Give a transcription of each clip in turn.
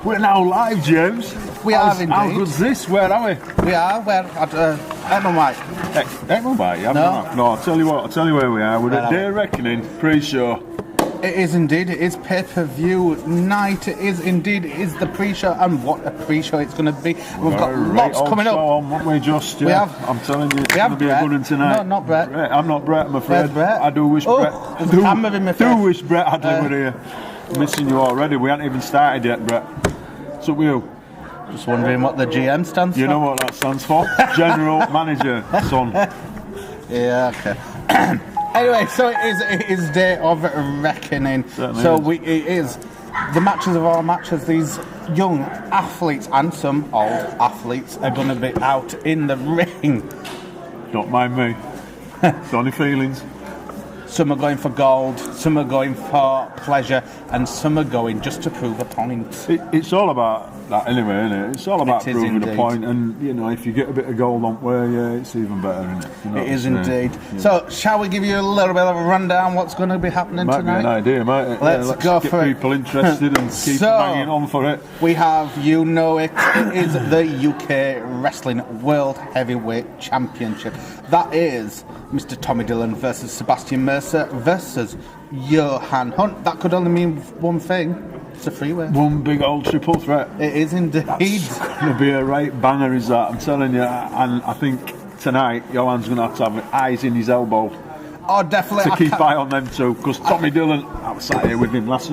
We're now live, James. We are indeed. How good's this? Where are we? We are. We're at White. White, yeah. No, I'll tell you where we are. We're at Day of Reckoning pre-show. It is indeed. It is pay-per-view night. It is indeed. It is the pre-show, and what a pre-show it's going to be. We've got lots coming up. We have. I'm telling you, it's going to be a good one tonight. No, not Brett. I'm not Brett, I'm afraid. Where's Brett? I do wish Brett. There's a camera in my face. I do wish Brett Hadley were here. Missing you already. We haven't even started yet, Brett. What's up with you? Just wondering what the GM stands for. You know what that stands for? General Manager, son. Yeah, okay. Anyway, so it is Day of Reckoning. It is the matches of all matches. These young athletes and some old athletes are going to be out in the ring. Don't mind me. It's only feelings. Some are going for gold, some are going for pleasure, and some are going just to prove a point. It's all about that anyway, isn't it? It's all about proving indeed. a point, and you know, if you get a bit of gold on way, it's even better, isn't it? You know it is indeed. Yeah. So, shall we give you a little bit of a rundown what's going to be happening tonight? Might be an idea, mate. Let's go get for people interested and keep banging on for it. We have, you know it is the UK Wrestling World Heavyweight Championship. That is Mr. Tommy Dillon versus Sebastian Mercer versus Johan Hunt. That could only mean one thing. It's a freeway. One big old triple threat. It is indeed. It's going to be a right banger, is that? I'm telling you. And I think tonight, Johan's going to have eyes in his elbow. Oh, definitely. To keep eye on them too. Because Tommy Dillon, I was sat here with him last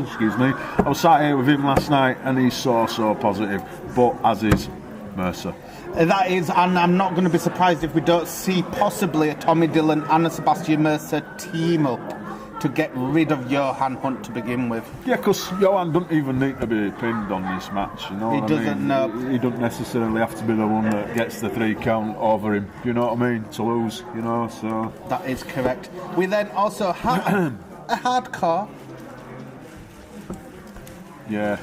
night, and he's so positive. But as is Mercer. That is, and I'm not going to be surprised if we don't see possibly a Tommy Dillon and a Sebastian Mercer team up to get rid of Johan Hunt to begin with. Yeah, because Johan doesn't even need to be pinned on this match, you know He doesn't, no. He doesn't necessarily have to be the one that gets the 3 count over him, you know what I mean, to lose, you know, so... That is correct. We then also have a hardcore. Yeah.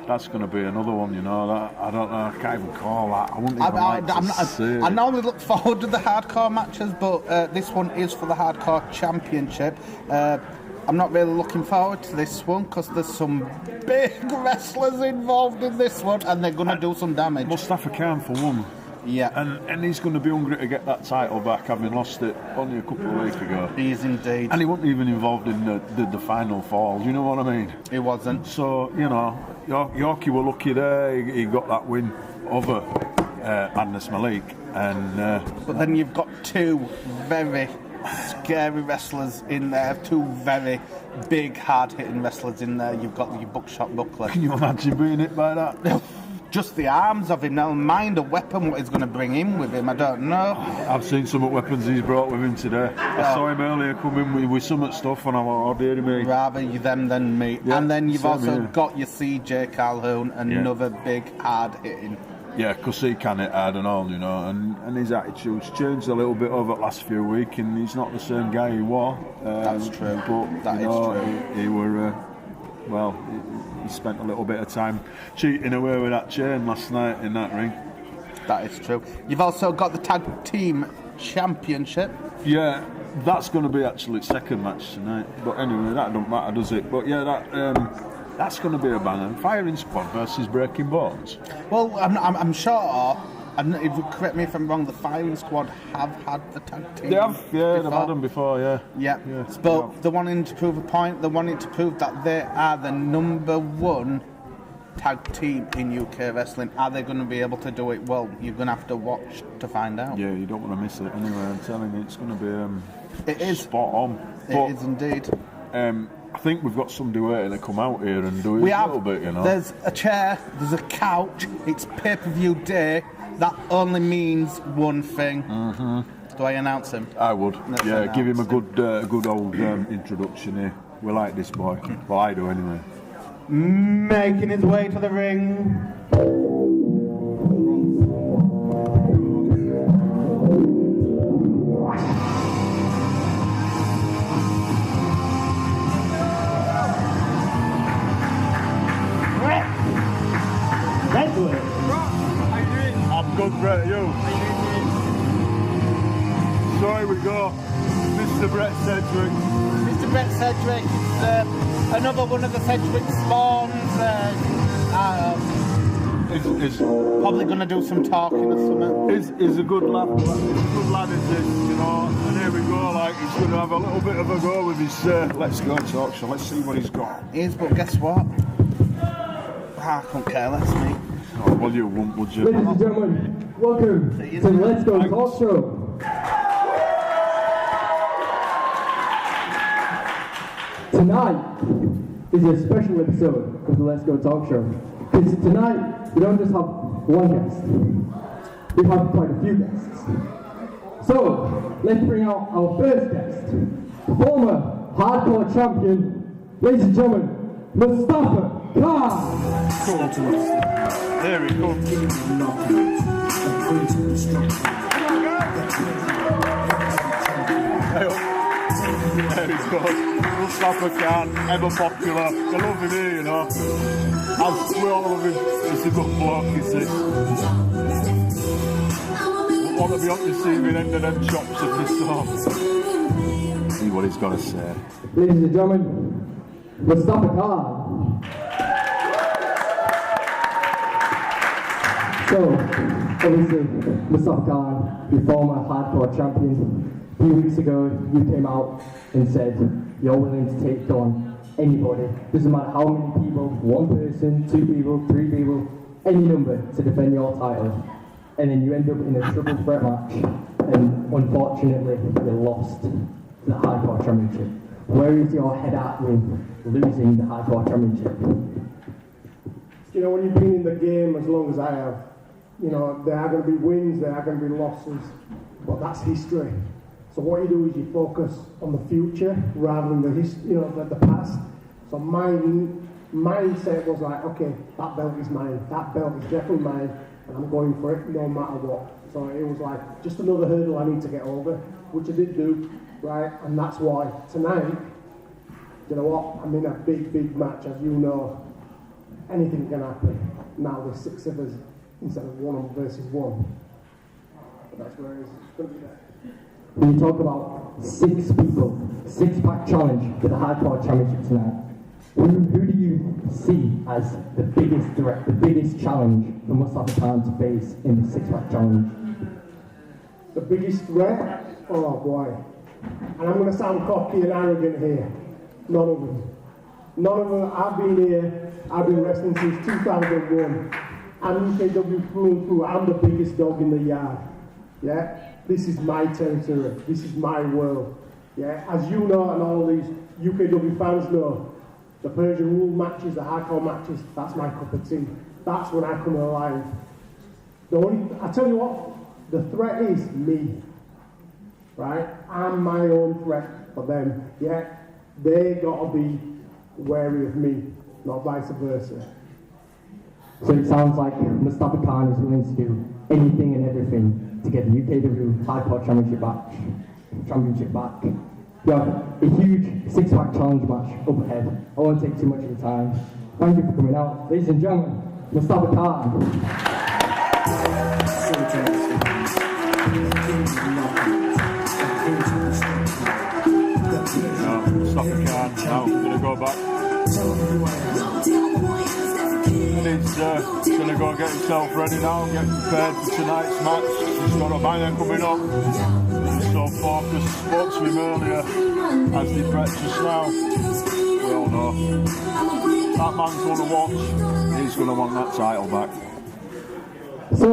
That's going to be another one, you know. That I don't know. I can't even call that. I wouldn't even say it. I normally look forward to the hardcore matches, but this one is for the hardcore championship. I'm not really looking forward to this one because there's some big wrestlers involved in this one, and they're going to do some damage. Mustafa Khan for one. Yeah. And he's going to be hungry to get that title back, having lost it only a couple of weeks ago. He is indeed. And he wasn't even involved in the final fall, you know what I mean? He wasn't. So, you know, Yorkie were lucky there. He got that win over Madness Malik. But then you've got 2 very scary wrestlers in there, 2 very big, hard-hitting wrestlers in there. You've got your Buckshot Buckler. Can you imagine being hit by that? Just the arms of him. Now, mind a weapon, what he's going to bring in with him, I don't know. I've seen some weapons he's brought with him today. I saw him earlier come in with some stuff, and I thought, oh, dear me. Rather you them than me. Yeah, and then you've also got your CJ Calhoun, another big, hard-hitting. Yeah, because he can hit hard and all, you know, and his attitude's changed a little bit over the last few weeks, and he's not the same guy he was. That's true. But, that is true. He were... he spent a little bit of time cheating away with that chain last night in that ring. That is true. You've also got the Tag Team Championship. Yeah, that's going to be actually its second match tonight. But anyway, that don't matter, does it? But yeah, that's going to be a banger. Firing Squad versus Breaking Bones. Well, I'm sure... And if you correct me if I'm wrong, the Firing Squad have had the tag team. They have, yeah, they've had them before, yeah. Yeah, but they're wanting to prove a point. They're wanting to prove that they are the number 1 tag team in UK wrestling. Are they going to be able to do it? Well, you're going to have to watch to find out. Yeah, you don't want to miss it anyway. I'm telling you, it's going to be it is spot on. It is indeed. I think we've got somebody waiting to come out here and do it a little bit, you know. There's a chair, there's a couch, it's pay-per-view day. That only means one thing. Mm-hmm. Do I announce him? I would. Give him a good old introduction here. We like this boy. Well, I do anyway. Making his way to the ring. Good, Brett, you. So here we go, Mr. Brett Sedgwick. Mr. Brett Sedgwick, another one of the Sedgwick spawns. He's probably going to do some talking or something. He's a good lad. He's a good lad, is this, you know. And here we go, like he's going to have a little bit of a go with his let's go talk show. Let's see what he's got. Is, but guess what? I don't care less, mate. Oh, well, you won't, would you? Ladies and gentlemen, welcome to Let's Go Talk Show. Tonight is a special episode of the Let's Go Talk Show. Because tonight, we don't just have one guest, we have quite a few guests. So, let's bring out our first guest, former hardcore champion, ladies and gentlemen, Mustafa Khan. There he comes. There he goes. Mustafa Khan, ever popular. They love him here, you know. As we all love him, he's a good bloke, you see. We want to be on the receiving end of them chops of this song. See what he's got to say. Ladies and gentlemen, Mustafa Khan. So, obviously, Mustafa Khan, your former hardcore champion. A few weeks ago, you came out and said you're willing to take on anybody. Doesn't matter how many people, one person, two people, three people, any number to defend your title. And then you end up in a triple threat match, and unfortunately, you lost the hardcore championship. Where is your head at with losing the hardcore championship? You know, when you've been in the game as long as I have, you know, there are going to be wins, there are going to be losses, but that's history. So what you do is you focus on the future rather than the past. So my mindset was like, okay, that belt is mine, that belt is definitely mine, and I'm going for it no matter what. So it was like just another hurdle I need to get over, which I did do, right? And that's why tonight, you know what, I'm in a big match, as you know. Anything can happen. Now there's 6 of us instead of 1 versus 1. But that's where it's going to be there. When you talk about 6 people, 6-pack challenge for the hardcore championship tonight, who do you see as the biggest threat, the biggest challenge for Mustafa Khan to face in the 6-pack challenge? The biggest threat? Oh boy. And I'm going to sound cocky and arrogant here. None of them. None of them. I've been here, I've been wrestling since 2001. I'm UKW through and through. I'm the biggest dog in the yard. Yeah? This is my territory. This is my world. Yeah? As you know, and all these UKW fans know, the Persian rule matches, the hardcore matches, that's my cup of tea. That's when I come alive. I tell you what, the threat is me. Right? I'm my own threat for them. Yeah? They gotta be wary of me, not vice versa. So it sounds like Mustafa Khan is willing to do anything and everything to get the UKW Hardcore Championship back. You have a huge 6-pack challenge match up ahead. I won't take too much of your time. Thank you for coming out. Ladies and gentlemen, Mustafa Khan. Mustafa Khan, now we're going to go back. And he's going to go get himself ready now, get prepared for tonight's match. He's got a banger coming up. He's so focused, spoke to him earlier as he prepped just now. We all know. That man's going to watch. He's going to want that title back. So,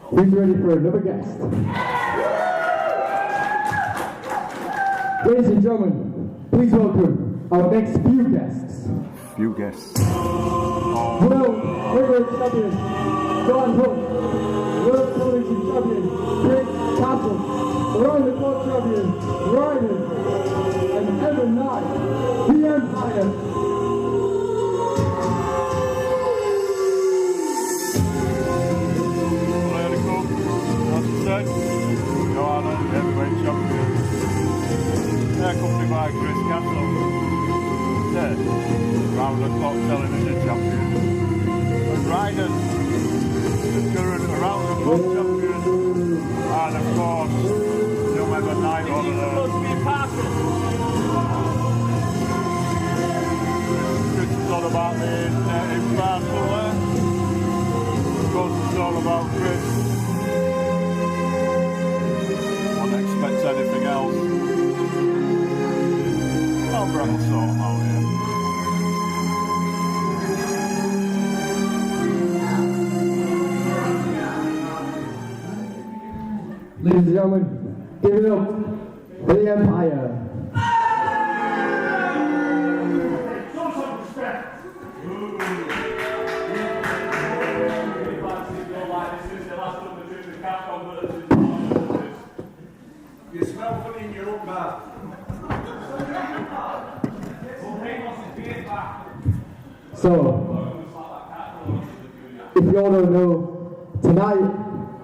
who's ready for another guest? Ladies and gentlemen, please welcome our next few guests. Few guests. World Heavyweight Champion, John Hook. World Television Champion, Chris Castle. Around the Clock Champion, Ryden. And Evan Knight, the Empire. Joanna, heavyweight champion. They're accompanied by Chris Castle. They're round the clock television champion. And Ryden, the current around the clock champion. And of course, you'll have a night over there. Chris is on all about the impartial there. Of course, it's all about Chris. Wouldn't expect anything else. Oh, Brett will sort them out here. Ladies and gentlemen, give it up for the Empire. You smell funny in your own bath. So, if you all don't know, tonight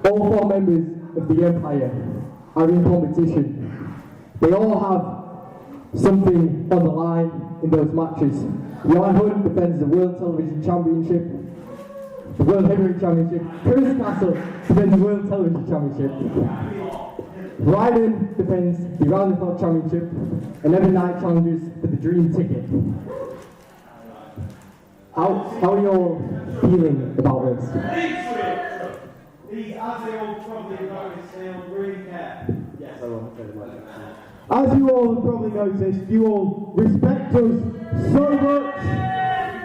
all 4 members of the Empire are in competition. They all have something on the line in those matches. Johan Hunt defends the World Television Championship, the World Heavyweight Championship. Chris Castle defends the World Television Championship. Ryden defends the Round the Clock Championship, and every night challenges for the Dream Ticket. How are you all feeling about this? As they all probably noticed, they all really care. Yes. As you all have probably noticed, you all respect us so much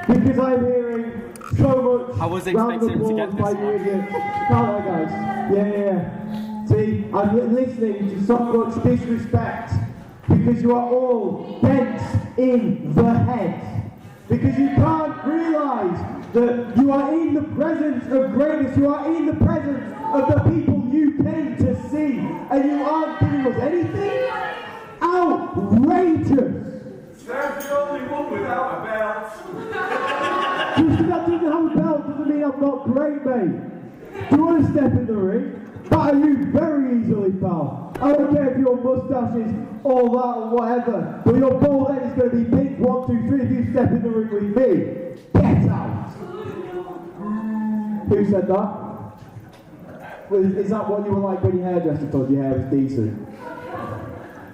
because I'm hearing so much. I was expecting to get this by you idiots. Can't I, guys? Yeah. See, I'm listening to so much disrespect because you are all bent in the head. Because you can't realise that you are in the presence of greatness, you are in the presence of the people you came to see, and you aren't giving us anything? Outrageous! There's the only one without a belt. Just because I didn't have a belt doesn't mean I'm not great, mate. Do you want to step in the ring? Batter you very easily, pal. I don't care if your moustache is all that or whatever, but your bald head is going to be pink 1, 2, 3 if you step in the ring with me. Get out! Who said that? Well, is that what you were like when your hairdresser told your hair was decent?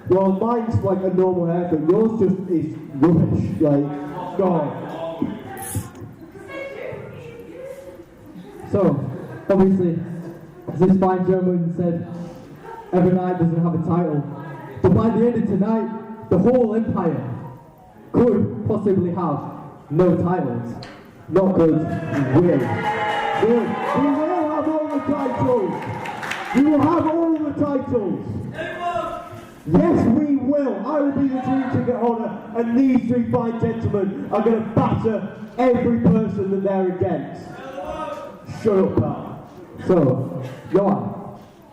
Well, mine's like a normal haircut. Yours just is rubbish. Like, God. So, obviously, as this fine gentleman said, every night doesn't have a title. But by the end of tonight, the whole Empire could possibly have no titles. Not good, we will. We will have all the titles. We will have all the titles. Yes, we will. I will be the Dream Ticket holder, and these 3 fine gentlemen are going to batter every person that they're against. Shut up, pal. So, Johan,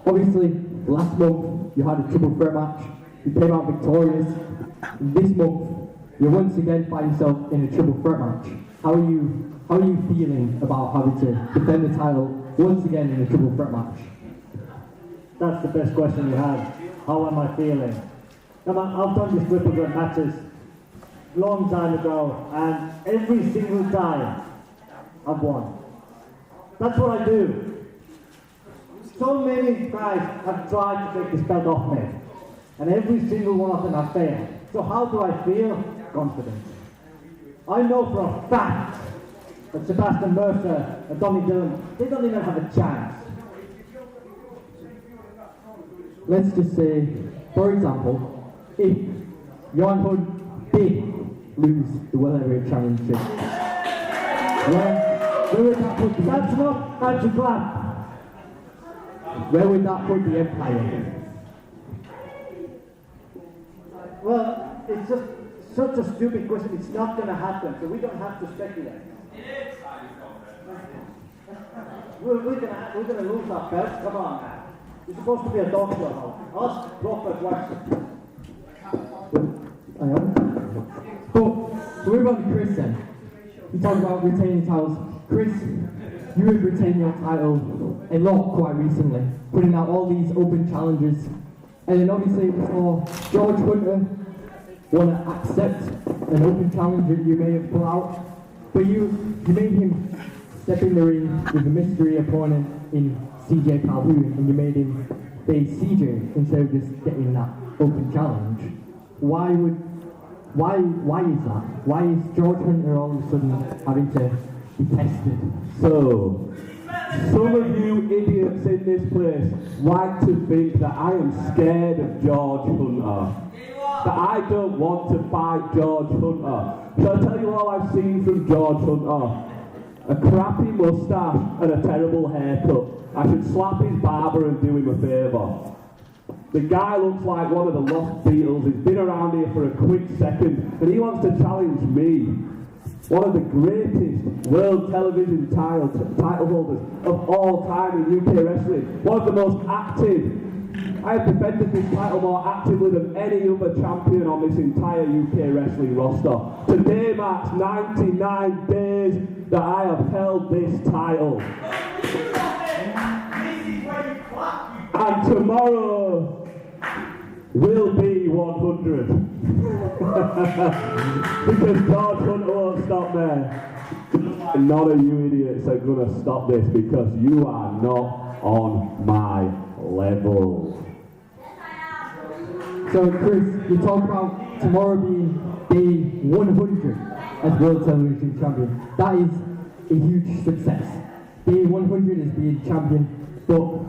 obviously, last month you had a triple threat match. You came out victorious. This month, you once again find yourself in a triple threat match. How are you feeling about having to defend the title once again in a triple threat match? That's the best question you have. How am I feeling? I've done this triple threat matches long time ago, and every single time I've won. That's what I do. So many guys have tried to take this belt off me, and every single one of them have failed. So how do I feel? Confident. I know for a fact that Sebastian Mercer and Tommy Dillon, they don't even have a chance. Let's just say, for example, if Johan Hunt did lose the World Heavyweight Championship, where would that put the That's not anti-clap. Where would that put the Empire? Well, it's just such a stupid question. It's not going to happen, so we don't have to speculate. We're going to lose our belts. Come on, man. You're supposed to be a doctor. Ask proper questions. I am. But to move on to Chris then. You talk about retaining titles. Chris, you have retained your title a lot quite recently, putting out all these open challenges. And then obviously we saw George Hunter want to accept an open challenge that you may have put out, but you made him step in the ring with a mystery opponent in CJ Calhoun, and you made him face CJ instead of just getting that open challenge. Why would why is that? Why is George Hunter all of a sudden having to be tested? So, some of you idiots in this place like to think that I am scared of George Hunter. That I don't want to fight George Hunter. Shall I tell you all I've seen from George Hunter? A crappy moustache and a terrible haircut. I should slap his barber and do him a favour. The guy looks like one of the lost Beatles. He's been around here for a quick second and he wants to challenge me. One of the greatest world television title holders of all time in UK wrestling. One of the most active. I have defended this title more actively than any other champion on this entire UK wrestling roster. Today marks 99 days that I have held this title. And tomorrow will be 100. Because George Hunter won't stop there. None of you idiots are going to stop this because you are not on my level. So Chris, you talk about tomorrow being day 100 as World Television Champion. That is a huge success. Day 100 is being champion, but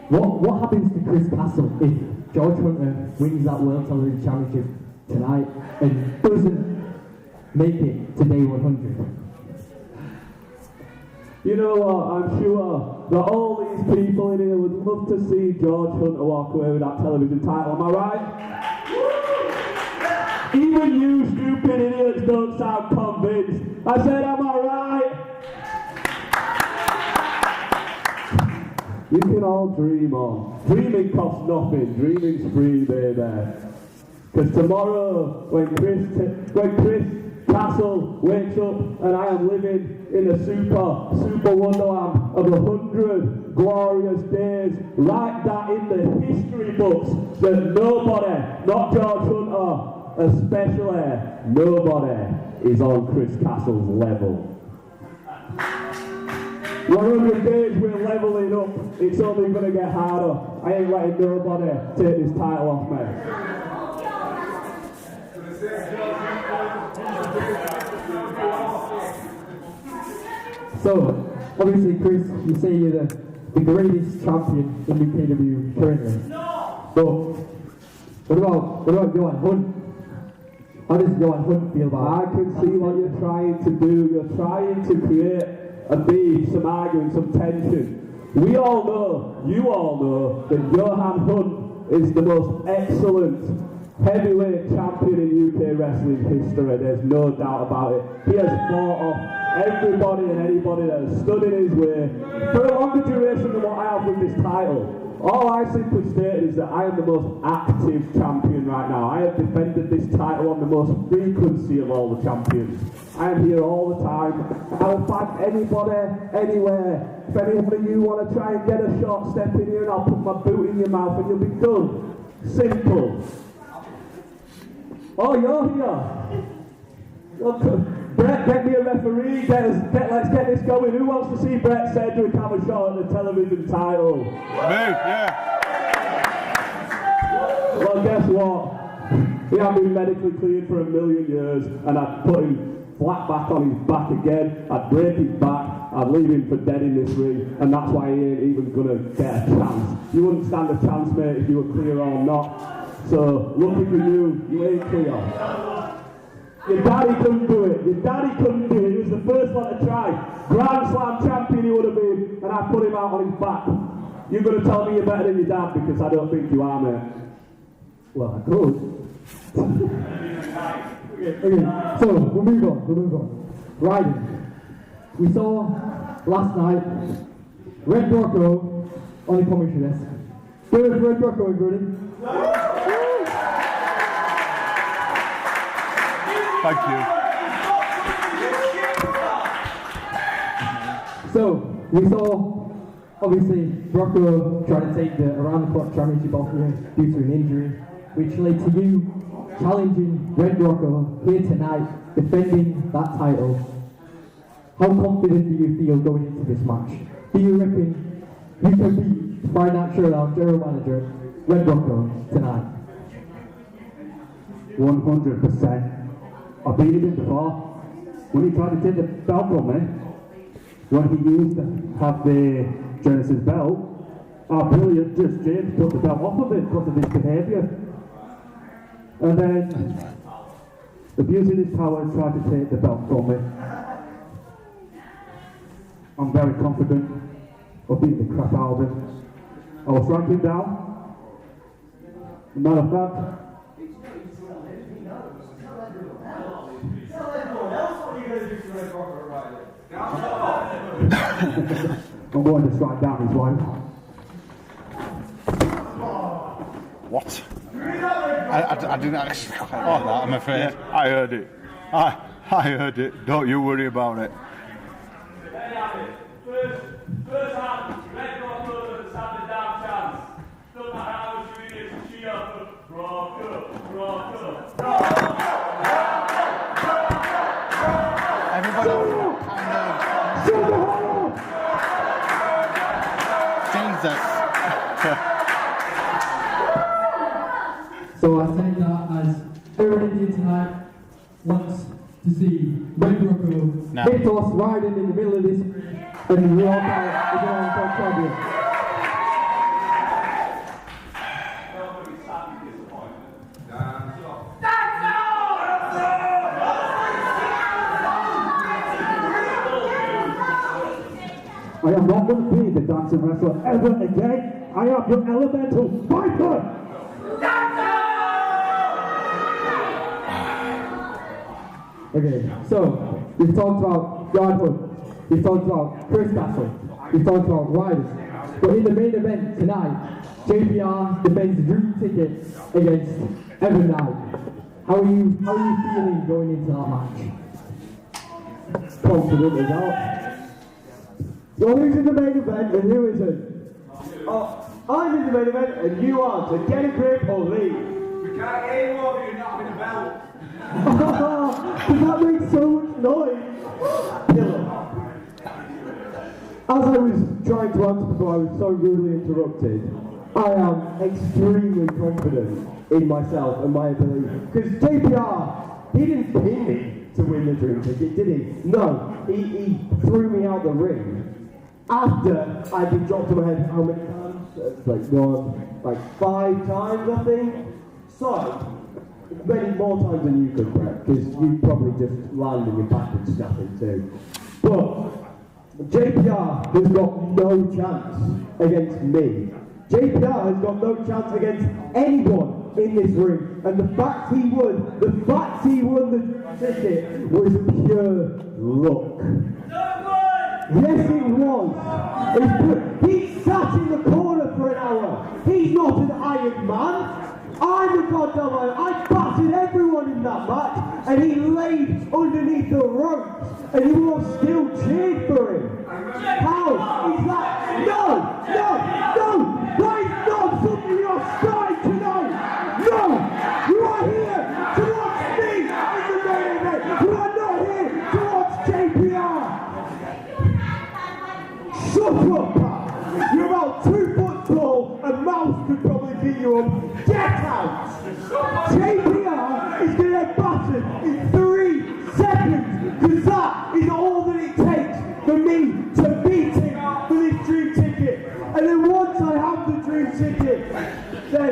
what happens to Chris Castle if George Hunter wins that World Television Championship tonight and doesn't make it to day 100? You know what, I'm sure that all these people in here would love to see George Hunter walk away with that television title, am I right? Even you stupid idiots don't sound convinced. I said, am I right? You can all dream on. Dreaming costs nothing, dreaming's free, baby. Because tomorrow, when Chris Castle wakes up and I am living in a super wonderland of 100 glorious days, write that in the history books that nobody, not George Hunter, especially nobody, is on Chris Castle's level. 100 days we're leveling up, it's only going to get harder. I ain't letting nobody take this title off me. So, obviously Chris, you say you're the greatest champion in UKW currently. But what about Johan Hunt? How does Johan Hunt feel about it? I can see what you're trying to do. You're trying to create a beef, some arguing, some tension. We all know, you all know, that Johan Hunt is the most excellent heavyweight champion in UK wrestling history. There's no doubt about it. He has fought off everybody and anybody that has stood in his way for a longer duration than what I have with this title. All I simply stated is that I am the most active champion right now. I have defended this title on the most frequency of all the champions. I am here all the time. I will fight anybody, anywhere. If any of you want to try and get a short step in here, and I'll put my boot in your mouth and you'll be done. Simple. Oh, you're here. Look, Brett, get me a referee. Let's get this going. Who wants to see Brett Cedric have a shot at the television title? Me, yeah. Well, guess what? He hasn't been medically cleared for 1,000,000 years, and I'd put him flat back on his back again. I'd break his back. I'd leave him for dead in this ring, and that's why he ain't even gonna get a chance. You wouldn't stand a chance, mate, if you were clear or not. So, lucky for you, you ain't clear. Your daddy couldn't do it. Your daddy couldn't do it. He was the first one to try. Grand Slam champion he would have been, and I put him out on his back. You're going to tell me you're better than your dad because I don't think you are, mate. Well, I could. Okay, so we'll move on. Riding. We saw last night Red Rocco on the commentary desk. Give it for Red Rocco, everybody. Thank you. So, we saw, obviously, Rocco trying to take the around-the-clock championship off him due to an injury, which led to you challenging Red Rocco here tonight, defending that title. How confident do you feel going into this match? Do you reckon you can beat financial general manager Red Rocco tonight? 100%. I've beaten him before. When he tried to take the belt from me, when he used to have the Genesis belt, our brilliant just James took the belt off of him because of his behaviour. And then, abusing his power, tried to take the belt from me. I'm very confident of beating the crap out of him. I will strike him down. Matter of fact, I'm going to strike down his wife. What? I didn't actually quite hear that, I'm afraid. Yeah, I heard it. I heard it. Don't you worry about it. First hand, red rock over the standard down chance. Don't matter how much you need to cheer up. Rock up. Everybody Jesus. So I take that as everyone in here tonight wants to see Red Rocco No. Mythos riding in the middle of this and we all got it as an on-top champion. I am not going to be the dancing wrestler ever again. I am your elemental fighter. Okay, so we've talked about Godhood, we've talked about Chris Castle, we've talked about riders, but in the main event tonight, JPR defends the dream ticket against Evan Knight. How are you feeling going into that match? Confident as hell. Well, who's in the main event and who isn't? I'm in the main event and you aren't, so get a grip or leave. We can't get any more of you not having a belt. That makes so much noise. Killer. As I was trying to answer before I was so rudely interrupted, I am extremely confident in myself and my ability. Because JPR, he didn't pin me to win the dream ticket, did he? No, he threw me out the ring after I'd been dropped on my head how many times? Like 5 times, I think. So, many more times than you could, Brett, because you probably just landed in your back and snapping too. But JPR has got no chance against me. JPR has got no chance against anyone in this ring. And the fact he won the ticket was pure luck. Yes, it was. He sat in the corner for an hour. He's not an Iron Man. I'm a goddamn Iron Man. I battered everyone in that match, and he laid underneath the ropes, and you all still cheered for him. How is that? No! That is not something you're starting tonight. No! You are here to watch me in the main event. You are not here to watch JPR. Shut up, pal. You're about 2 foot tall, a mouse could probably beat you up. Get out! JPR is going to get battered in 3 seconds, because that is all that it takes for me to beat him for this dream ticket. And then once I have the dream ticket, then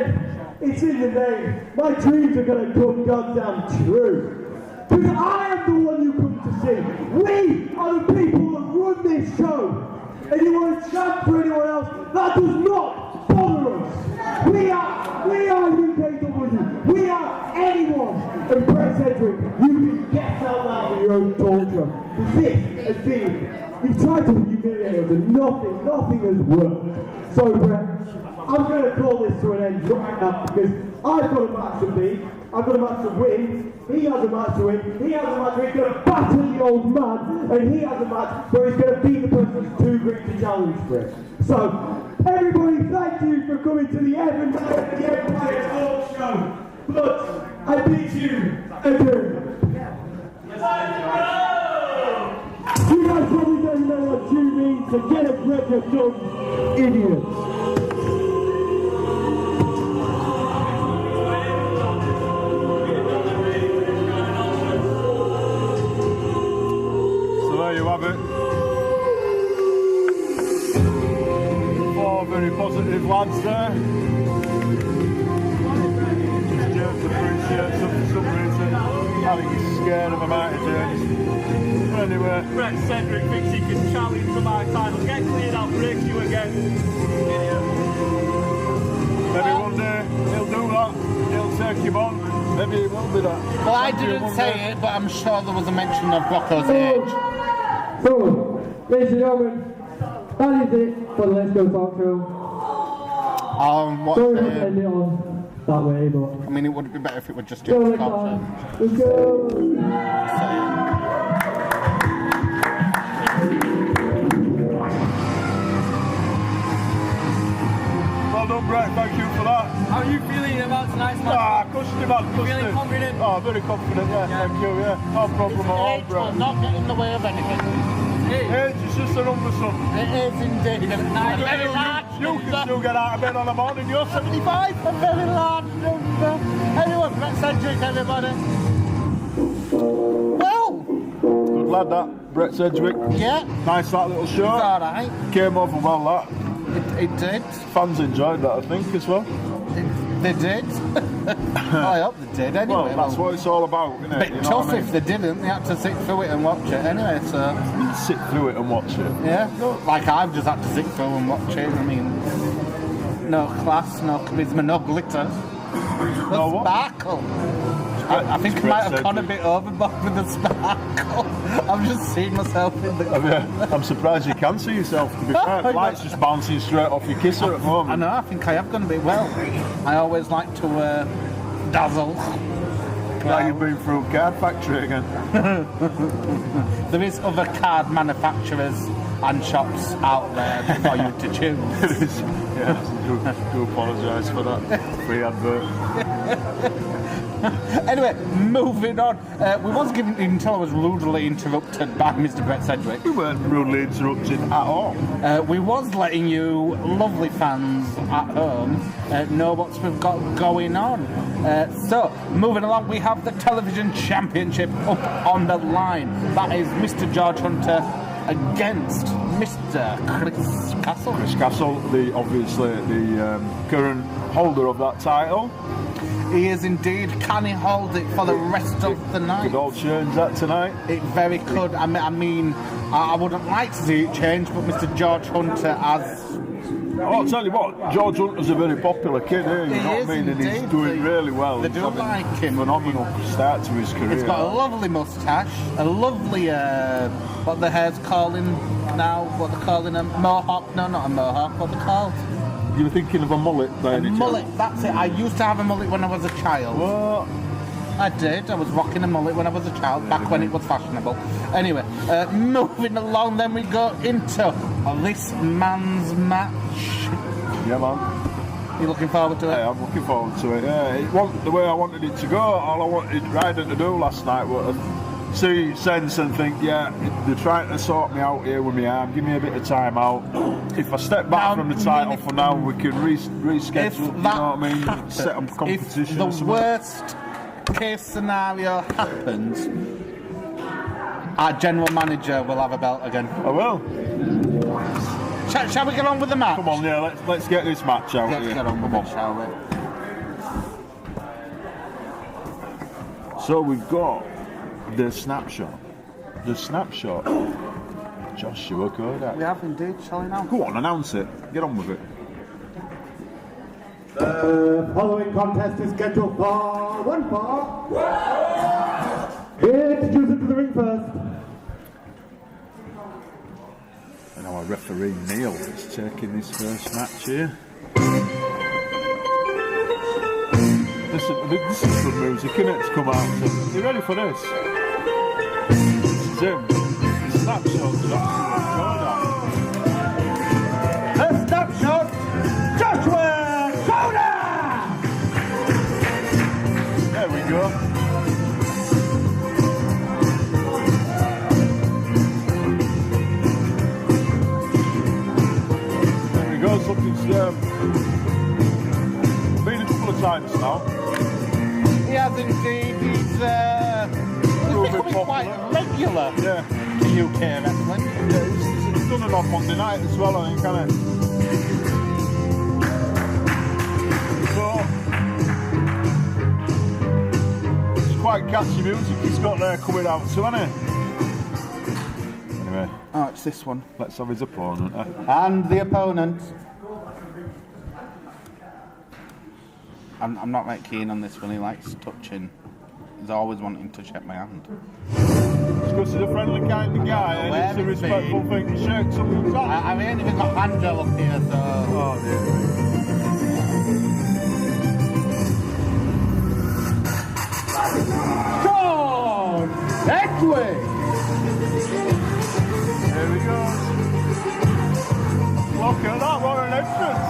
it's in the name. My dreams are going to come goddamn true. Because I am the one you come to see. We are the people that run this show. And you want to chant for anyone else, that does not bother us. We are UKW. We are anyone. And Brett Cedric, you can get out now of your own torture. This has been, you've tried to humiliate us and nothing has worked. So Brett, I'm going to call this to an end right now because I've got a match to beat. I've got a match to win. He has a match to win. He has a match where he's going to batter the old man. And he has a match where he's going to beat the person who's too great to challenge for it. So, everybody, thank you for coming to the Evan Knight and the Empire Talk Show. But I beat you again. You guys probably don't know what you mean, so get a grip, you dumb idiots. there you have it. 4 very positive lads there. James appreciates them for some reason. I think he's scared of a mighty James. Anyway. Brett Cedric thinks he can challenge for my title. Get cleared, I'll break you again. Maybe one day he'll do that. He'll take him on. Maybe it will be that. Well, I didn't say it, but I'm sure there was a mention of Rocco's age. So, ladies and gentlemen, that is it for the Let's Go Talk Show. What? Sorry to end it on that way, but... I mean, it would be better if it were just Go, James let's Talk go. Show. Let's go! Well done, Brett. Thank you for that. How are you feeling about tonight's match? Cushy, man. Feeling confident? Oh, very confident, yeah. Thank you, yeah. No problem at all, Age Brett. will not get in the way of anything. Age is just a number, son. It is indeed. A very large You number. can still get out of bed on the morning. You're 75. A very large number. Anyway, Brett Cedric, everybody. Well, Good lad, that. Brett Sedgwick. yeah, Nice, that little it's show. alright. Came over well, that. It did. Fans enjoyed that, I think, as well. They did. I hope they did. Anyway, Well, that's what it's all about, isn't it? bit You know tough what I mean? if they didn't. They had to sit through it and watch it anyway. So Sit through it and watch it. yeah, like I've just had to sit through and watch it. I mean, no class, no charisma, no glitter, No no what? sparkle. I think I might have gone a bit overboard with the sparkle. I've just seen myself in the. I'm surprised you can see yourself, to be fair. Light's just bouncing straight off your kisser at the I moment. know. I think I have gone a bit well. I always like to dazzle. Now you've been through a card factory again. There is other card manufacturers and shops out there for you to choose. Yeah, I do apologise for that free advert. Anyway, moving on. We was given until I was rudely interrupted by Mr. Brett Sedgwick. We weren't rudely interrupted at all. We was letting you lovely fans at home know what we've got going on. So, moving along, we have the Television Championship up on the line. That is Mr. George Hunter against Mr. Chris Castle. Chris Castle, obviously the current holder of that title. He is indeed. Can he hold it for the rest of the night? Could all change that tonight. It very could. I mean, I wouldn't like to see it change, but Mr. George Hunter has. I'll tell you what, George Hunter's a very popular kid, eh? You He know what I is mean? And he's indeed. doing really well. They He's do having like him. Phenomenal start to his career. He's got a lovely moustache, a lovely, what the hair's calling now, what they're calling a mohawk. No, not a mohawk, what they're called? You were thinking of a mullet, by any chance? Mullet, that's it. I used to have a mullet when I was a child. What? I did. I was rocking a mullet when I was a child, back when it was fashionable. Anyway, moving along, then we go into this man's match. Yeah, man. You looking forward to it? Yeah, I'm looking forward to it. Yeah, it wasn't the way I wanted it to go. All I wanted Ryder to do last night was see sense and think, yeah, they're trying to sort me out here with my arm. Give me a bit of time out. If I step back from the title for now, we can reschedule. You know what I mean? Set up competition. If the worst case scenario happens, our general manager will have a belt again. I will. Shall we get on with the match? Come on, yeah, let's get this match out Let's here. get on with it, shall we? So we've got the snapshot. The snapshot. Joshua Kodak. We have indeed, shall we now? Go on, announce it. Get on with it. The following contest is scheduled for one fall. Here, introduce it to the ring first. And our referee Neil is taking this first match here. Listen, this is good music, isn't it, to come out to? You ready for this? This is him. The snapshot, Joshua Kodak. The snapshot, Joshua Kodak! There we go. There he goes, looking been a couple of times now. He has indeed. He's becoming quite regular. Yeah. UK wrestling. Yeah, he's done it on Monday night as well, I think, hasn't he? So, it's quite catchy music he's got there coming out too, hasn't he? Anyway. Oh, it's this one. Let's have his opponent. And the opponent. I'm not very keen on this one. He likes touching. He's always wanting to shake my hand. It's because he's a friendly kind of guy and it's a respectful thing to shake someone's hand. I ain't even got hand gel up here, so... Oh dear. Sean Sedgwick! There he goes. Look at that, what an entrance!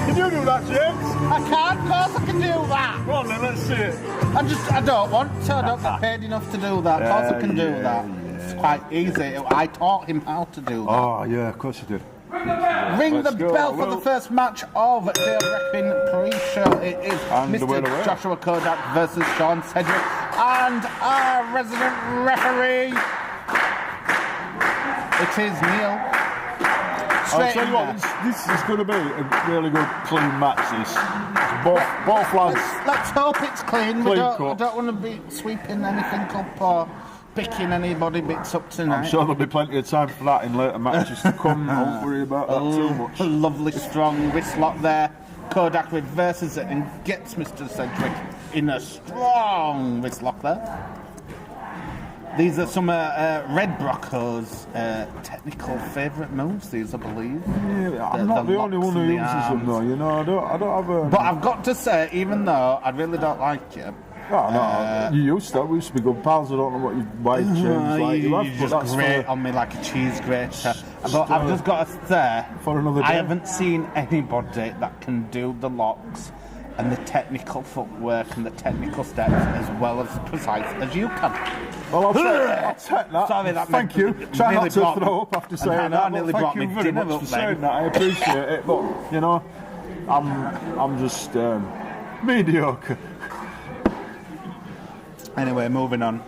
Can you do that, James? I can't, of course I can do that! Go on then, let's see it. I don't want to, I don't get paid enough to do that. Of course I can do that. It's quite easy. I taught him how to do that. Oh yeah, of course you did. Ring the bell for the first match of Day of Reckoning pre-show. It is Mr. Joshua Kodak versus Sean Sedgwick. And our resident referee, it is Neil. I'll tell you what, this is going to be a really good, clean match, this. Both lads. Let's hope it's clean. Clean I cut. don't want to be sweeping anything up or picking anybody bits up tonight. I'm sure there'll be plenty of time for that in later matches to come. Don't worry about that too much. A lovely strong wrist lock there. Kodak reverses it and gets Mr. Sedgwick in a strong wrist lock there. These are some Red Brocco's technical favourite moves, these I believe. Yeah, I'm not the only one who uses them though, you know, I don't have a... But I've got to say, even though I really don't like you... Oh, no, you used to. We used to be good pals. I don't know what why you changed like you have. You just grate on me like a cheese grater. But I've just got to say, for another day. I haven't seen anybody that can do the locks and the technical footwork and the technical steps as well as precise as you can. Well, I'll take that. Sorry, that thank you. Try not to throw up after saying that. Nearly Thank brought you me very dinner much up for saying that. I appreciate it. But you know, I'm just mediocre. Anyway, moving on.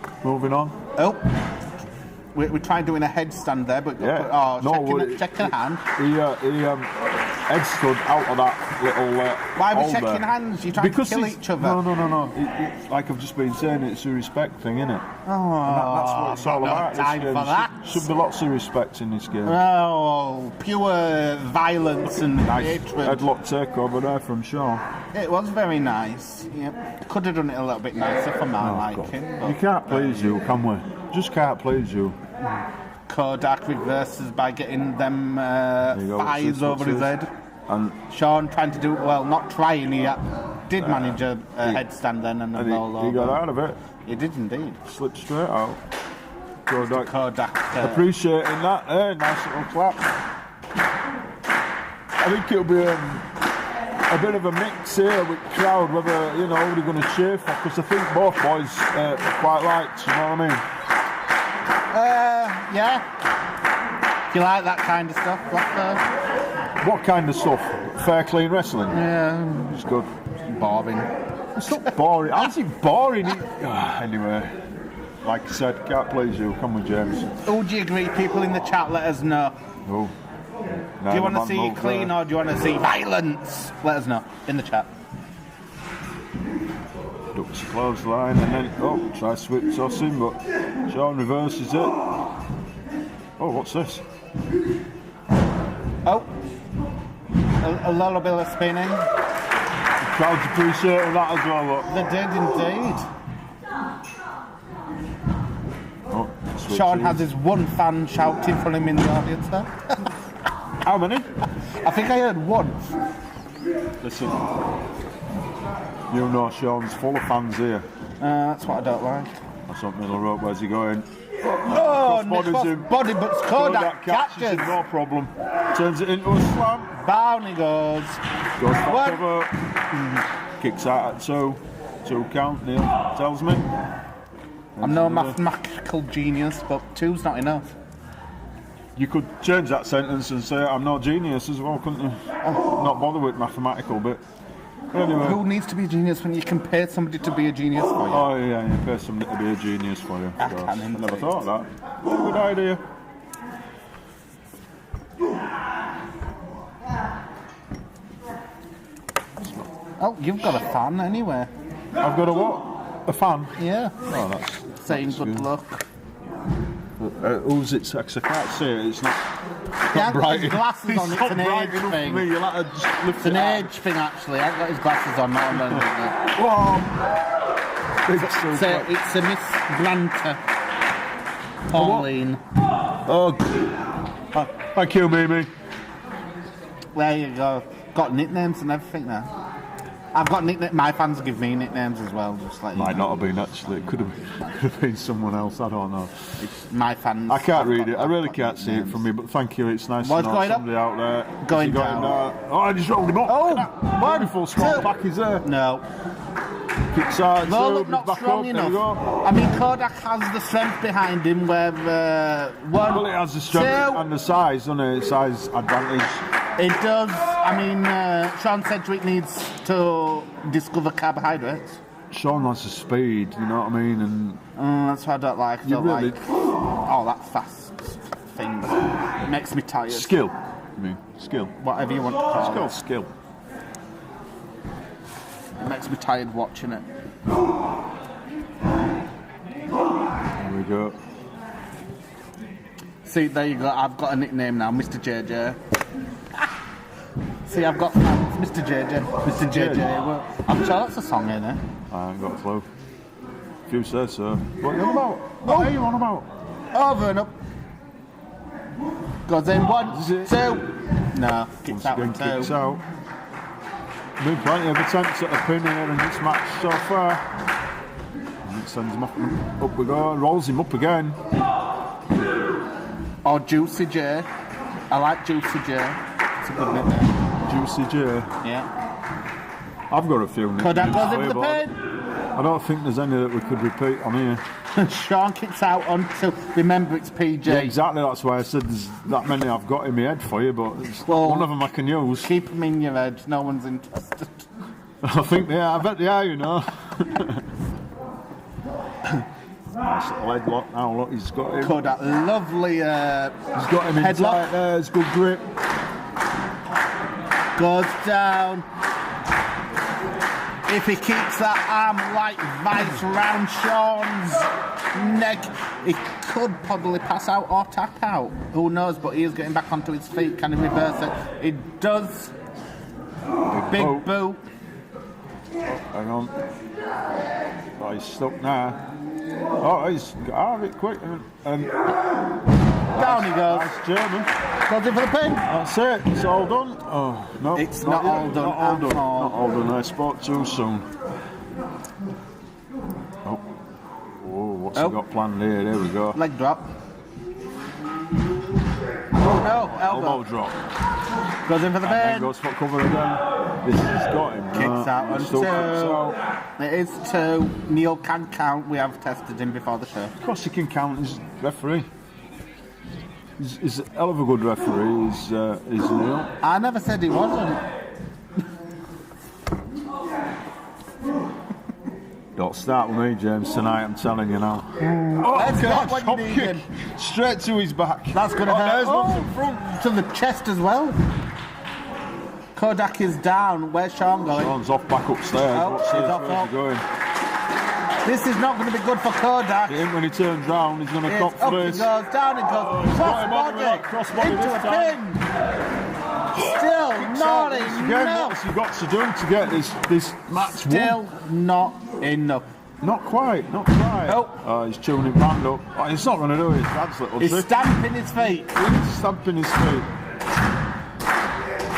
Oh, we tried doing a headstand there, but checking hand. He headstood out of that little. Why are we checking hands? You trying to kill each other? No. Like I've just been saying, it's a respect thing, isn't it? Oh, That's what it's all about. Time for that. Should be lots of respect in this game. Oh, pure violence and hatred. Headlock takeover there from Sean. It was very nice. Yep. Could have done it a little bit nicer for my liking. You can't please you, can we? Just can't please you. Kodak reverses by getting them thighs over his head. And Sean trying to do not trying. He did manage a headstand then and a roll over. He got out of it. He did indeed. Slipped straight out. Kodak appreciating that. Nice little clap. I think it'll be a bit of a mix here with crowd, whether who they're going to cheer for, because I think both boys quite liked. You know what I mean? Yeah. Do you like that kind of stuff, Blackburn? What kind of stuff? Fair, clean wrestling? Yeah. It's good. Boring. It's not boring. How's it boring? Anyway, like I said, can't please you. Come with James. Oh, do you agree? People in the chat, let us know. Oh. Do you want to see clean or do you want to see violence? Let us know in the chat. Ducks a clothesline and then try switch toss him, but Sean reverses it. Oh, what's this? Oh, a little bit of spinning. The crowd's appreciating that as well. Look. They did indeed. Oh, Sean has his one fan shouting for him in the audience there. How many? I think I heard one. Listen, you know Sean's full of fans here. That's what I don't like. That's up middle rope. Where's he going? Oh, body, but Kodak catches him, no problem. Turns it into a slam. Down he goes. Goes back over. Kicks out at two. 2 count, Neil tells me. I'm no mathematical genius, but 2's not enough. You could change that sentence and say I'm no genius as well, couldn't you? Not bother with mathematical bit. Anyway. Who needs to be a genius when you can pay somebody to be a genius for you? Oh yeah, you pay somebody to be a genius for you. I So, can't I never thought of that. Good idea. Oh, you've got a fan anyway. I've got a what? A fan? Yeah. Oh, that's Saying good luck. who's it? 'Cause I can't see it. It's not. Yeah, bright. his glasses on. It's not an bright age enough thing. for me. You'll have to just lift It's an it out. age thing, actually. I've got his glasses on. Not on. Whoa! Big super. So it's a Miss Blanter. Pauline. Oh, thank you, Mimi. There you go. Got nicknames and everything there. I've got nicknames. My fans give me nicknames as well. Just like Might not have been actually. It could have been someone else. I don't know. It's my fans. I can't read it. I really can't see it from me. But thank you. It's nice What's to know going up? somebody out there. Going Has he got him down. there? Oh, I just rolled him up. Oh, Look at that. one, Beautiful squat two. back is there. No. Kicks out. No, two, look, not back strong up. There we enough. go. I mean, Kodak has the strength behind him where one, Well, it has the strength two, and the size, doesn't it? Size advantage. it does. I mean, Sean Sedgwick needs to discover carbohydrates. Sean has the speed, you know what I mean? And That's what I don't like. I You don't really- like all that fast thing. It makes me tired. skill. I mean, skill. Whatever you want to call It's it. called skill. It makes me tired watching it. There we go. See, there you go. I've got a nickname now, Mr. JJ. See, I've got fans, Mr. JJ. Mr. JJ. Well, I'm sure that's a song, isn't it? I ain't got a clue. If you say so. What are you on about? What are you on about? Over and up. Goes in one, Is it? two. No, kicks Once out again, one, kicks two. out. Been plenty of attempts at a pin here in this match so far. And it sends him up we go, rolls him up again. Or Juicy J. I like Juicy J. It's a good nickname. Juicy J. Yeah. I've got a few nicknames. Kodak goes for into you, the but pin. I don't think there's any that we could repeat on here. Sean kicks out on two. Remember, it's PJ. Yeah, exactly. That's why I said there's that many I've got in my head for you, but it's Well, one of them I can use. Keep them in your head. No one's interested. I think they are. I bet they are, you know. Nice little headlock now. Look, he's got him. Kodak, lovely He's got him in headlock. tight there. It's good grip. Goes down. If he keeps that arm like vice round Sean's neck, he could probably pass out or tap out. Who knows? But he is getting back onto his feet. Can he reverse it? He does. Big boot. Hang on. Oh, he's stuck now. Oh, he's got out of it quick. And Down he goes. nice German. Goes in for the pin. That's it. It's all done. Oh, no. It's not yet. all done Not all at done. all. Not all done. I spoke too soon. Oh. Whoa, what's Oh. he got planned here? There we go. Leg drop. Oh no, elbow. Elbow drop. Goes in for the And then pin. goes for cover again. This has got him. Kicks out on Still kicks two. out. It is two. Neil can count. We have tested him before the show. Of course he can count his referee. He's a hell of a good referee, is Neil. I never said he wasn't. Don't start with me, James, tonight, I'm telling you now. Oh, That's not what you hop need kick. him. Straight to his back. That's going to hurt. There's one from front. To the chest as well. Kodak is down. Where's Sean going? Sean's off back upstairs. Oh, What's he's this? off Where's up. he going? This is not going to be good for Kodak. I think when he turns round, he's going to It's cop up for he this. goes, down he goes. he's got him on with that crossbody Into this a time. pin. Still not Again, enough. what's he got to do to get this match Still won? not enough. Not quite, not quite. Nope. Oh, he's tuning band up. Oh, he's not going to do it. That's little He's trick. stamping his feet. He's stamping his feet.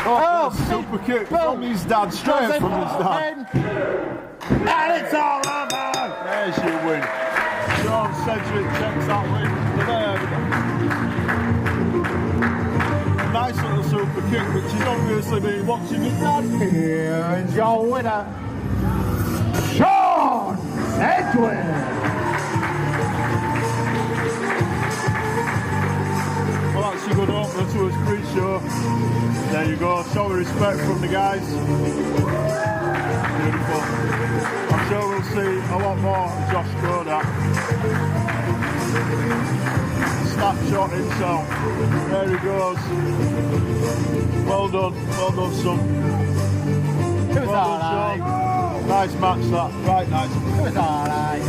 Oh, super kick boom. from his dad, straight Goes from in his for the dad. pin. And it's all over. There's your win. Sean Sedgwick checks that win for there. Nice little super kick, which he's obviously been watching his dad. Here is your winner, Sean Sedgwick. Well, that's a good opener to his pre-show show. There you go. Show of respect from the guys. Beautiful. I'm sure we'll see a lot more of Josh Kodak. Snapshot himself. There he goes. Well done, son. It was alright. Nice match that, right nice. It was alright.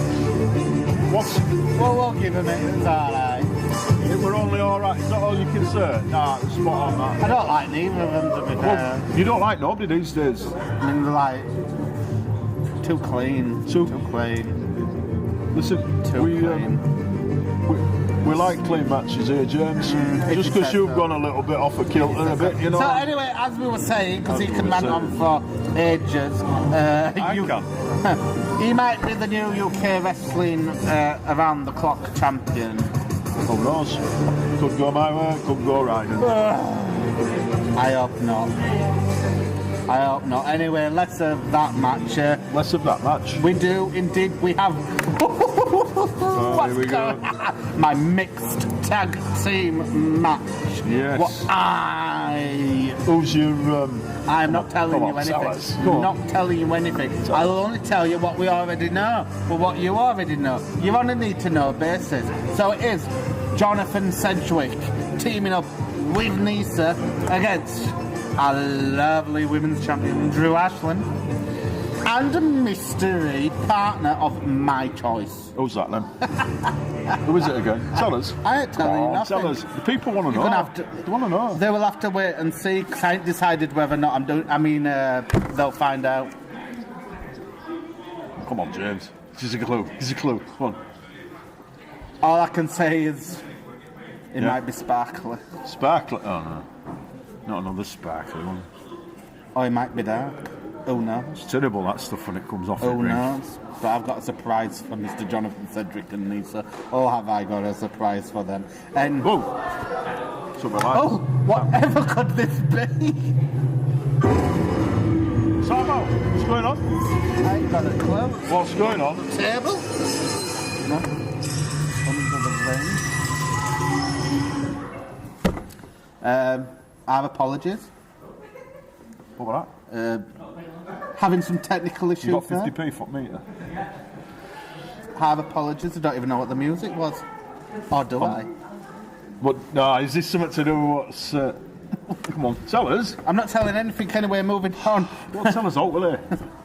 What's... Well, we'll give him it. It was alright. It were only alright. Is that all you can say? Nah, it was spot on that. I don't like neither of them, to be fair. Well, you don't like nobody these days. I mean, they're like too clean. Too clean. Listen, Too clean. we like clean matches here, James. Just because you've gone a little bit off a kilter a bit, you know. So anyway, as we were saying, because he can rant on for ages, he might be the new UK wrestling around the clock champion. Who knows? Could go my way, could go Ryden. I hope not. I hope not. Anyway, let's have that match. Let's have that match. We do indeed. We have. Here we go. My mixed tag team match. Yes. Who's your? I'm not telling you anything. I'm not telling you anything. I'll only tell you what we already know, or what you already know. You're on a need-to-know basis. So it is Jonathan Sedgwick teaming up with Nisa against our lovely women's champion Drew Ashland and a mystery partner of my choice. Who's that then? Who is it again? Tell us. I ain't telling you nothing. Tell us. The people want to know. They want to know. They will have to wait and see, because I ain't decided whether or not I'm doing. They'll find out. Come on, James. Here's a clue. Come on. All I can say is it might be sparkly. Sparkly? Oh no. Not another sparkly one. Or it might be dark. Oh no. It's terrible, that stuff, when it comes off. Oh no. But I've got a surprise for Mr. Jonathan Sedgwick and Nisa. Oh, have I got a surprise for them? And whoa! Oh, whatever could this be? Samo, what's going on? I ain't got a clue. What's going on? Table? No. Under the ring. Our apologies. What was that? Having some technical issues. You got 50p for meter. Our apologies. I don't even know what the music was. Or do I? What? No, is this something to do with what's... Come on, tell us. I'm not telling anything anyway, moving on. Don't tell us out, will you?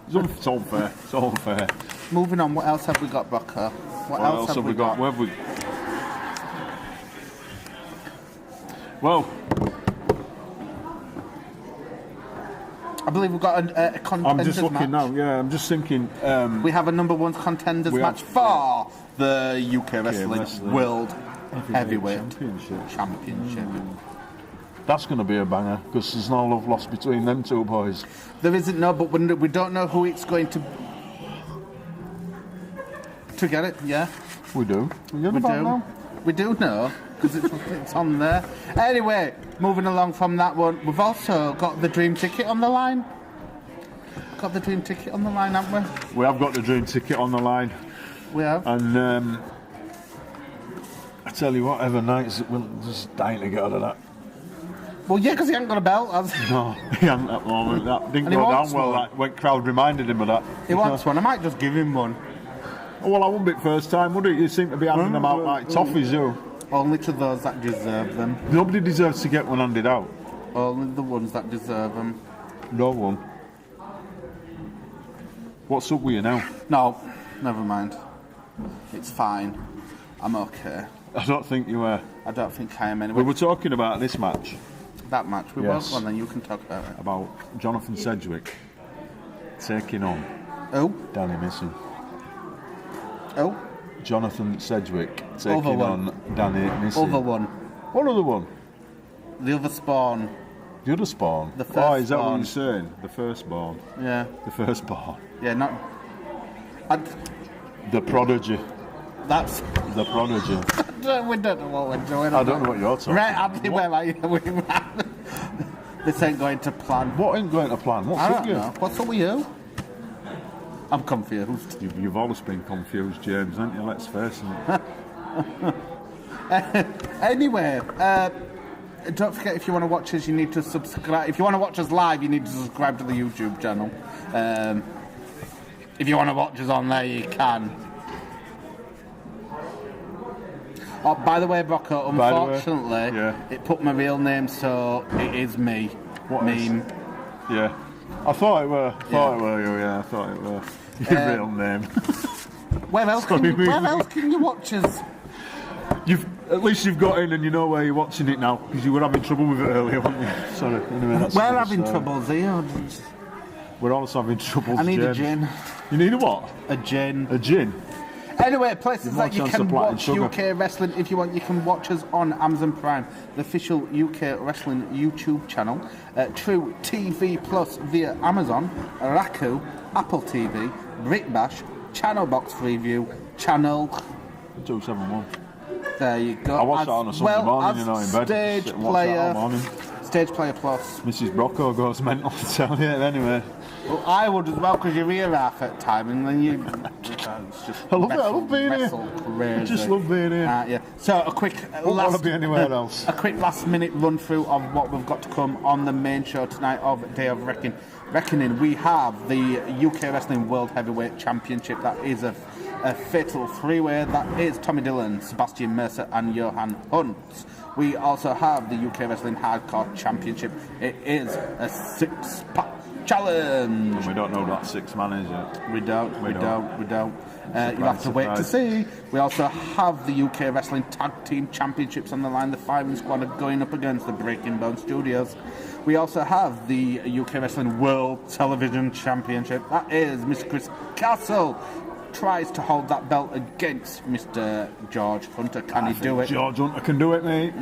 It's unfair. It's unfair. Moving on, what else have we got, Brocker? What else have we got? Where have we... Well... I believe we've got a contenders match. I'm just looking now, yeah, I'm just thinking... we have a number one contenders match for the UK Wrestling World Heavyweight Championship. That's going to be a banger, because there's no love lost between them two boys. There isn't, no, but we don't know who it's going to get it, yeah? We do. We do know, because it's on there. Anyway, moving along from that one, we've also got the Dream Ticket on the line. Got the Dream Ticket on the line, haven't we? We have got the Dream Ticket on the line. We have. And I tell you what, every night we're just dying to get out of that. Well, yeah, because he hasn't got a belt, has he? No, he hasn't at the moment. That didn't go down well. That when crowd reminded him of that. He wants one. I might just give him one. Well, I wouldn't be first time, would it? You seem to be handing them out like toffees, you. Only to those that deserve them. Nobody deserves to get one handed out. Only the ones that deserve them. No one. What's up with you now? No, never mind. It's fine. I'm okay. I don't think you were. I don't think I am anyway. We were talking about this match. That match? We were? Well, then you can talk about it. About Jonathan Sedgwick taking on Danny Missing. Oh? Jonathan Sedgwick taking on Danny Missing. Other one. What other one? The other spawn. The other spawn? The first is that spawn. what you're saying? The firstborn? Yeah. The firstborn. Yeah, not... The prodigy. That's... The prodigy. We don't know what we're doing. I don't know what you're talking about. Right, Andy, where are you? This ain't going to plan. What ain't going to plan? What's up with you? What's up with you? I'm confused. You've always been confused, James, haven't you? Let's face it. Anyway, don't forget, if you want to watch us, you need to subscribe. If you want to watch us live, you need to subscribe to the YouTube channel. If you want to watch us on there, you can. Oh, by the way, Brocco, unfortunately, it put my real name, so it is me. What Meme. is? Yeah. I thought it were. I thought it were. Your real name. Where else can you watch us? At least you've got in and you know where you're watching it now, because you were having trouble with it earlier, weren't you? Sorry. Anyway, we're having troubles here. We're also having troubles. I need a gin. You need a what? A gin. A gin? Anyway, places that you can watch UK Wrestling if you want. You can watch us on Amazon Prime, the official UK Wrestling YouTube channel, True TV Plus via Amazon, Raku, Apple TV, BritBash, Channel Box Freeview, Channel 271. There you go. I watch that on a Sunday morning, you know, in bed. Stage Player Plus. Mrs. Brocco goes mental to tell you anyway. Well, I would as well, because you're here half at time, and then you. It's just I love being here. I just love being here. Yeah. So a quick want to be anywhere else. A quick last-minute run-through of what we've got to come on the main show tonight of Day of Reckoning. We have the UK Wrestling World Heavyweight Championship. That is a fatal three-way. That is Tommy Dillon, Sebastian Mercer, and Johan Hunt. We also have the UK Wrestling Hardcore Championship. It is a six-pack challenge. And we don't know that 6 man is yet. We don't. You'll have to wait to see. We also have the UK Wrestling Tag Team Championships on the line. The Firing Squad are going up against the Breaking Bone Studios. We also have the UK Wrestling World Television Championship. That is Mr. Chris Castle tries to hold that belt against Mr. George Hunter. Can he do it? George Hunter can do it, mate.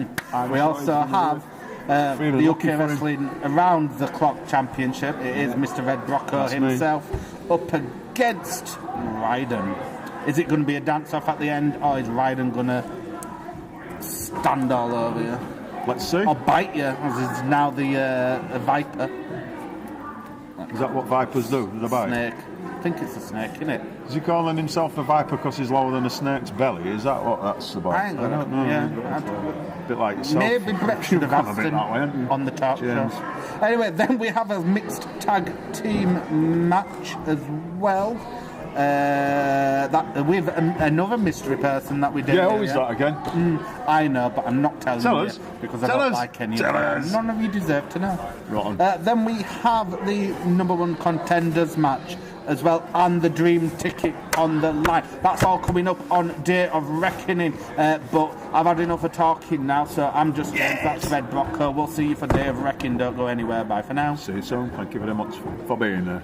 We also have the UK Wrestling Around the Clock Championship. It is Mr. Red Brocco himself up against Ryden. Is it going to be a dance-off at the end, or is Ryden going to stand all over you? Let's see. Or bite you, as is now the Viper. Is that what Vipers do? Do they bite? Snake. I think it's a snake, isn't it? Is he calling himself a Viper because he's lower than a snake's belly? Is that what that's about? I don't know. A bit like yourself. Maybe Brett should have asked him on the talk show. Anyway, then we have a mixed tag team match as well. That with another mystery person that we did. Yeah, always that again. I know, but I'm not telling you because I don't like any of them. None of you deserve to know. Right. Then we have the number one contenders match as well, and the dream ticket on the line. That's all coming up on Day of Reckoning. But I've had enough of talking now, so I'm just that's Red Brocco. We'll see you for Day of Reckoning. Don't go anywhere. Bye for now. See you soon. Thank you very much for being there.